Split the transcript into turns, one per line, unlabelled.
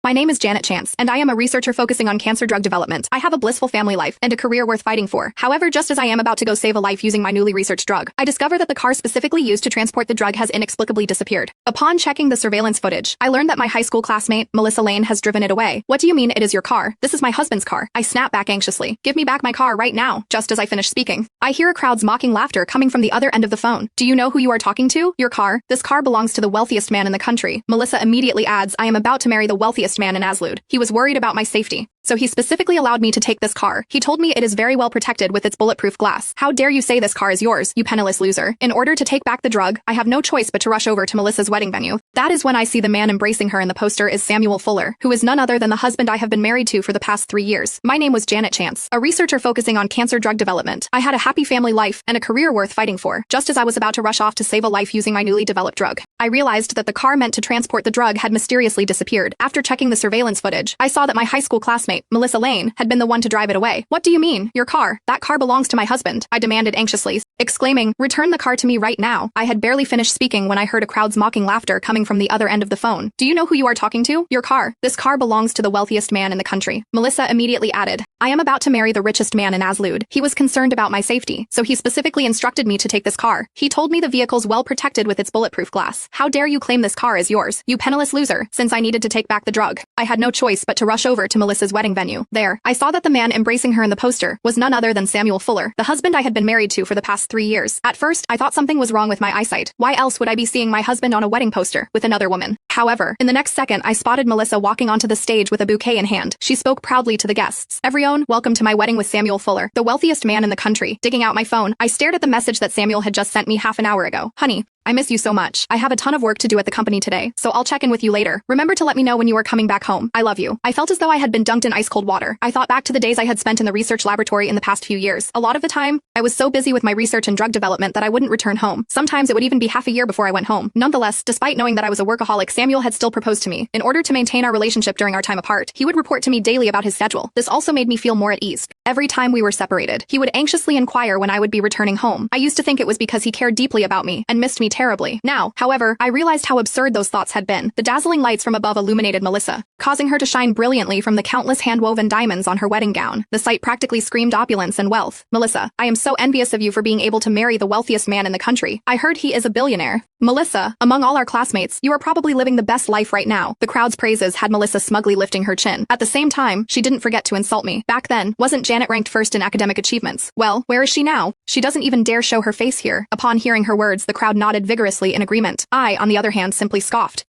My name is Janet Chance, and I am a researcher focusing on cancer drug development. I have a blissful family life and a career worth fighting for. However, just as I am about to go save a life using my newly researched drug, I discover that the car specifically used to transport the drug has inexplicably disappeared. Upon checking the surveillance footage, I learned that my high school classmate, Melissa Lane, has driven it away. What do you mean it is your car? This is my husband's car. I snap back anxiously. Give me back my car right now. Just as I finish speaking, I hear a crowd's mocking laughter coming from the other end of the phone. Do you know who you are talking to? Your car? This car belongs to the wealthiest man in the country. Melissa immediately adds, I am about to marry the wealthiest man in Azlud. He was worried about my safety, so he specifically allowed me to take this car. He told me it is very well protected with its bulletproof glass. How dare you say this car is yours, you penniless loser? In order to take back the drug, I have no choice but to rush over to Melissa's wedding venue. That is when I see the man embracing her in the poster is Samuel Fuller, who is none other than the husband I have been married to for the past 3 years. My name was Janet Chance, a researcher focusing on cancer drug development. I had a happy family life and a career worth fighting for. Just as I was about to rush off to save a life using my newly developed drug, I realized that the car meant to transport the drug had mysteriously disappeared. After checking the surveillance footage, I saw that my high school classmate, Melissa Lane, had been the one to drive it away. What do you mean? Your car? That car belongs to my husband, I demanded anxiously, exclaiming, return the car to me right now. I had barely finished speaking when I heard a crowd's mocking laughter coming from the other end of the phone. Do you know who you are talking to? Your car. This car belongs to the wealthiest man in the country. Melissa immediately added, I am about to marry the richest man in Azlud. He was concerned about my safety, so he specifically instructed me to take this car. He told me the vehicle's well protected with its bulletproof glass. How dare you claim this car is yours, you penniless loser? Since I needed to take back the drug, I had no choice but to rush over to Melissa's wedding venue. There, I saw that the man embracing her in the poster was none other than Samuel Fuller, the husband I had been married to for the past 3 years. At first, I thought something was wrong with my eyesight. Why else would I be seeing my husband on a wedding poster with another woman? However, in the next second, I spotted Melissa walking onto the stage with a bouquet in hand. She spoke proudly to the guests. Everyone, welcome to my wedding with Samuel Fuller, the wealthiest man in the country. Digging out my phone, I stared at the message that Samuel had just sent me half an hour ago. Honey, I miss you so much. I have a ton of work to do at the company today, so I'll check in with you later. Remember to let me know when you are coming back home. I love you. I felt as though I had been dunked in ice-cold water. I thought back to the days I had spent in the research laboratory in the past few years. A lot of the time, I was so busy with my research and drug development that I wouldn't return home. Sometimes it would even be half a year before I went home. Nonetheless, despite knowing that I was a workaholic, Samuel had still proposed to me. In order to maintain our relationship during our time apart, he would report to me daily about his schedule. This also made me feel more at ease. Every time we were separated, he would anxiously inquire when I would be returning home. I used to think it was because he cared deeply about me and missed me terribly. Now, however, I realized how absurd those thoughts had been. The dazzling lights from above illuminated Melissa, causing her to shine brilliantly from the countless hand-woven diamonds on her wedding gown. The sight practically screamed opulence and wealth. Melissa, I am so envious of you for being able to marry the wealthiest man in the country. I heard he is a billionaire. Melissa, among all our classmates, you are probably living the best life right now. The crowd's praises had Melissa smugly lifting her chin. At the same time, she didn't forget to insult me. Back then, wasn't Janet ranked first in academic achievements? Well, where is she now? She doesn't even dare show her face here. Upon hearing her words, the crowd nodded vigorously in agreement. I, on the other hand, simply scoffed.